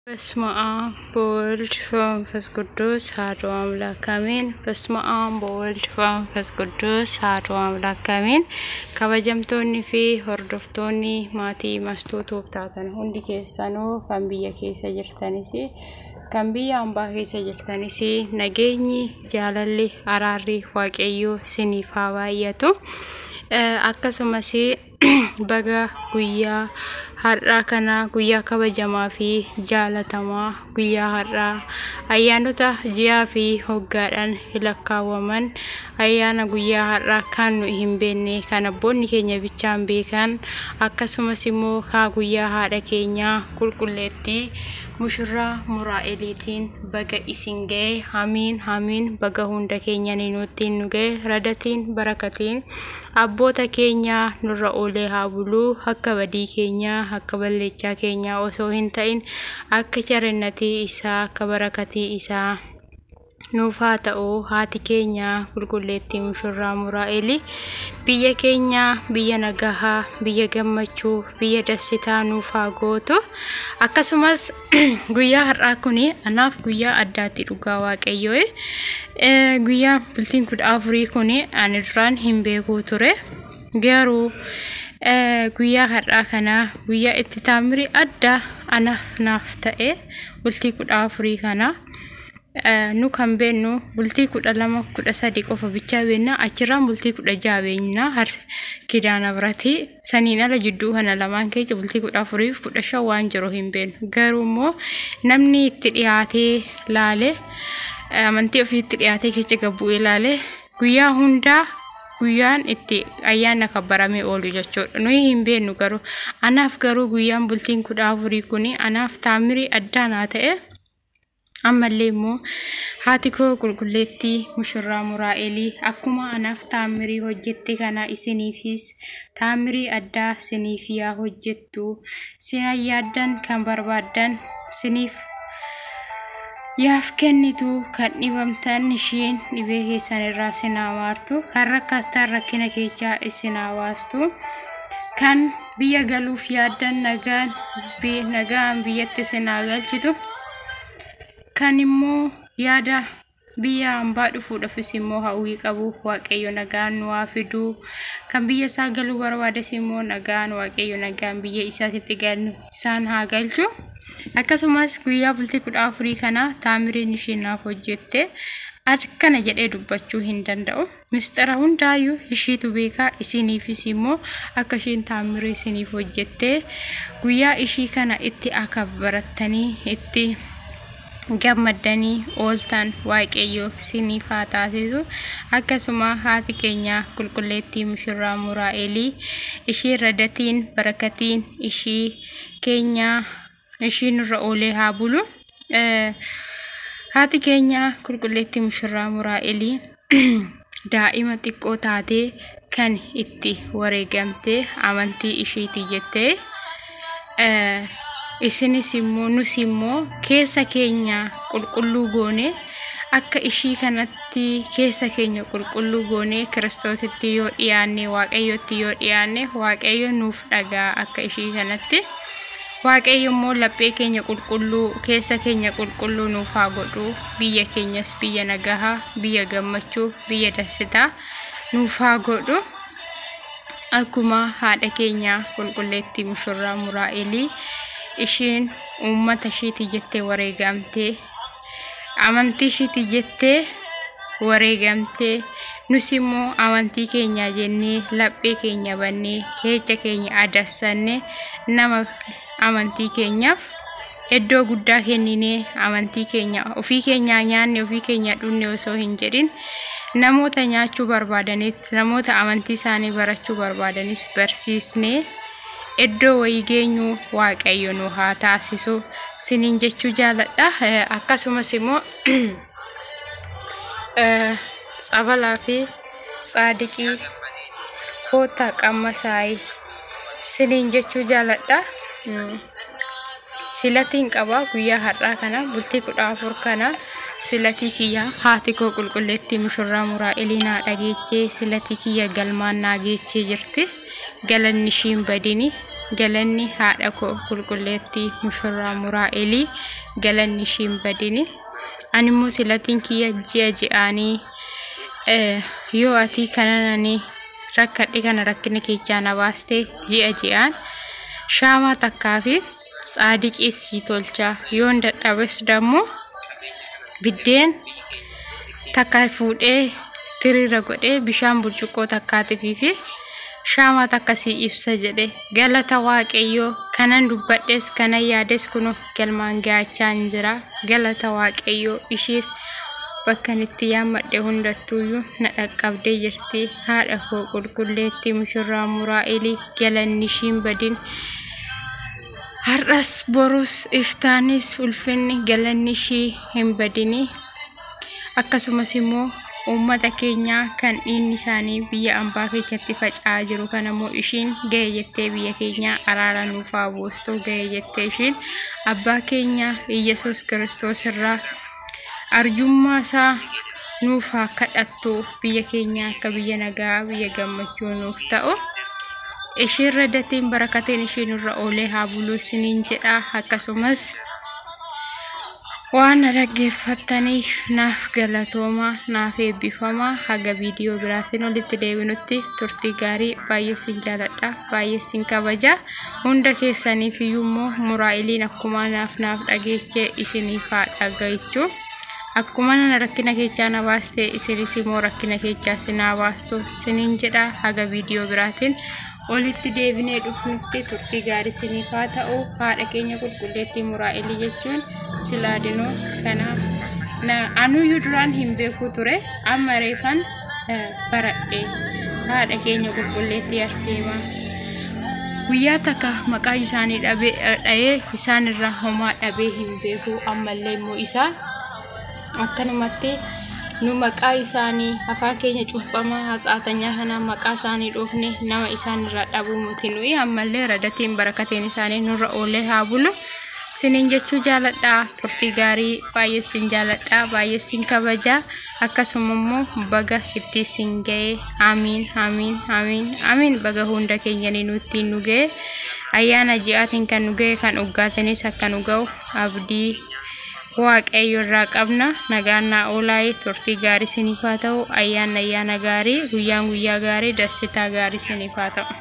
በስመ አብ ወወልድ ወመንፈስ ቅዱስ አሐዱ አምላክ አሜን። በስመ አብ ወወልድ ወመንፈስ ቅዱስ አሐዱ አምላክ አሜን። ከበጀምቶኒ ፊ ሆርዶፍቶኒ ማቲ ማስቶቶፍ ታተን ሁንዲ keessanuu kan biyya keessa jirtanis kan biyya ambaa keessa jirtanis nageenyi jaalalli araarri waaqayyoo isiniif haa baay'atu. Akkasumas baga guyyaa har'a kana guyyaa kabajamaa fi jaalatamaa guyyaa har'a ayyaanota ji'aa fi hoggaadhaan lakkaawwaman ayyaana guyyaa har'a kan nu hin beekne kan abboonni keenya bichaan beekan akkasumas immoo kaa guyyaa haadha keenya qulqulleettii mushurraa muraa'eliitiin baga isin ga'e hamiin baga hunda keenya nutiin nu ga'e radatiin barakatiin abboota keenya nurra oolee haa buluu akka badii keenya akka balleechaa keenya osoo hin ta'in akka jarannatii isaa akka barakatii isaa nuuf haa ta'u. Haati keenya qulqulleettii mushurraa muraa'elii biyya keenya biyya nagahaa biyya gammachuu biyya dassitaa nuuf haa gootu. Akkasumas guyyaa har'aa kuni anaaf guyyaa addaatti dhugaa waaqayyoo guyyaa bultiin 14 kuni ani duraan hin beeku ture garuu guyyaa har'aa kana guyyaa itti taamiri adda anaaf ta'e bultii 14 kana nu kan beennu bultii 12 13 qofa bicha beenna achirraan bultii 16 beenna har kidaana birati saniin ala jidduu kana lamaan keessa bultii 14 fi 15 waan jiru hin beennu garuu immoo namni itti dhiyaatee laale amantii ofii itti dhiyaatee keessa gabbuu ilaale guyyaa hundaa guyyaan itti ayyaana kabbarame oolu jechuudha. Nuyi hin beennu garuu anaaf garuu guyyaan bultiin 14 kuni anaaf taamiri addaanaa ta'e ammallee immoo haati koo qulqulleettii mushurraa muraa'elii akkuma anaaf taamirii hojjette kana isiniifis taamirii addaa isiniif yaa hojjettu sina yaaddan kan barbaaddan isiniif yaaf kennitu kan dhibamtan ishiin dhibee keessan irraa isinaa waartu kan rakkattan rakkina keessaa isinaa baastu kan biyya galuuf yaaddan nagaan biyyatti isinaa galchitu kan immoo yaada biyya hambaa dhufuudhaafis immoo hawwii qabu waaqayyo nagaan nu haa fidu kan biyya isaa galuu barbaades immoo nagaan waaqayyo nagaan biyya isaatti galu isaan haa galchu. Akkasumas guyyaa bultii 14 kana taamiriin isheen naaf hojjette akkana jedhee dubbachuu hin danda'u. Mistara hundaayyuu ishiitu beekaa isiniifis immoo akka isheen taamirii isiniif hojjette guyyaa ishii kana itti akka barattanii itti gammadanii ooltan waaqayyo isiniif haa taasisu. Akkasuma haati keenya qulqulleettii mushurraa muraa'elii ishii radatiin barakatiin ishii keenya ishii nurra oolee haa bulu. Haati keenya qulqulleettii mushurraa muraa'elii daa'ima xiqqoo taatee kan itti wareegamtee amantii ishiitii jettee isinis immoo nus immoo keessa keenya qulqulluu goone akka ishii kanatti keessa keenya qulqulluu goone kiristoositti yoo dhiyaanne waaqayyotti yoo dhiyaanne waaqayyo nuuf dhagaa akka ishii kanatti waaqayyo immoo laphee keenya qulqulluu keessa keenya qulqulluu nuuf haa godhu. Biyya keenyas biyya nagahaa biyya gammachuu biyya dassitaa nuuf haa godhu. Akkuma haadha keenya qulqulleettii mushurraa muraa'elii isheen uummata ishiitii jettee wareegamtee amantii ishiitii jettee wareegamtee nus immoo amantii keenya jennee laphee keenya bannee keessa keenya adassanne nama amantii keenyaaf iddoo guddaa kenninee amantii keenya ofii keenya nyaanne ofii keenya dhunne osoo hin jedhin namoota nyaachuu barbaadanis namoota amantii isaanii barachuu barbaadanis barsiisnee iddoo wayii geenyu waaqayyo nu haa taasisu siniin jechuu jaaladha. Akkasumas immoo tsabalaa fi tsaadiqii koota qamma saayii siniin jechuu jaaladha. Silatiin qaba guyyaa har'aa kana bultii 14 kana silatii kiyya haati koo qulqulleettii mushurraa muraa'elii naa dhageechee silatii kiyya galmaan naa geechee jirti. galanni shiin badini galanni haadha koo qulqulleettii mushurraa muraa'elii galanni ishiin badini animmoo silatiin kiyya ji'aanii yoo ati kananani rakkadhe kana rakkina keechaa na baaste ji'aan shaamaa takkaa fi saadiqeessii tolchaa yoon dadhabes dammoo biddeen takka fuudhee tiriira godhee bishaan burcuqqoo takkaatii fi shaamaa takka si ibsa jedhe galata waaqayyoo kanan dubbadhes kanan yaades kuno galmaan gaachaan jira galata waaqayyoo ishii bakkan itti yaammadhe hundattuuyyuu na dhaqqabdee jirti haadha koo qulqulleetti mushurraa muraa'elii galanni ishiin badin har'as borus iftaanis ulfinni galanni ishii hin badini akkasumas immoo ummata keenya kan dhiinni isaanii biyya ambaa keessatti faca'aa jiru kanammoo ishiin ga'e jettee biyya keenya araara nuuf haa buustu ga'e jettee ishiin abbaa keenya Yesuus Kiristoos irraa arjummaa isaa nuuf haa kadhattu biyya keenya akka biyya nagaa biyya gammachuu nuuf ta'u ishiin radatiin barakateen ishiin irra oolee haa bulu isiniin jedha akkasumas waan dhaggeeffattaniif naaf galatooma naaf eebbifamaa haga viidiyoo biraatiin olitti deebinutti turtii gaarii baay'ee sin jaaladha baay'ee sin kabaja hunda keessaniif iyyuu muraa'eliin akkuma naaf dhageechee isiniif haa dhagaychu akkuma nana rakkina keechaa na baaste isinis immoo rakkina keechaa sinaa baastu siniin jedha haga viidiyoo biraatiin olitti deebinee dhufnutti turtii gaarii siniif haa ta'u haadha keenya qulqulleetti muraa'elii jechuun silaadinoo kanaaf anuyyuu duraan hin beeku ture amma reefan baradhe haadha keenya qulqulleetti arseema guyyaa takka maqaa isaanii dha'ee isaan irraa homaa dhabee hin beeku ammallee immoo isaa akkanumatti nu maqaa isaanii afaan keenya cuuphamaa haasaatanyaa kana maqaa isaanii dhoofne nama isaan irraa dhabuu muti nuyi ammallee radatiin barakateen isaanii nurra oolee haa bulu sinin jechuu jaaladha turtii gaarii baay'ee sin jaaladha baay'ee sin kabaja akkasuma immoo baga itti sin ga'e amiin amiin amiin amiin baga hunda keenyanii nutti nu ga'e ayyaana ji'aatiin kan nu ga'e kan uggaatanis akka nu ga'u abdii waaqayyo irraa qabna nagaannaa oolaay turtii gaarii siniif haa ta'u ayyaana gaarii guyyaan guyyaa gaarii dassitaa gaarii siniif haa ta'u.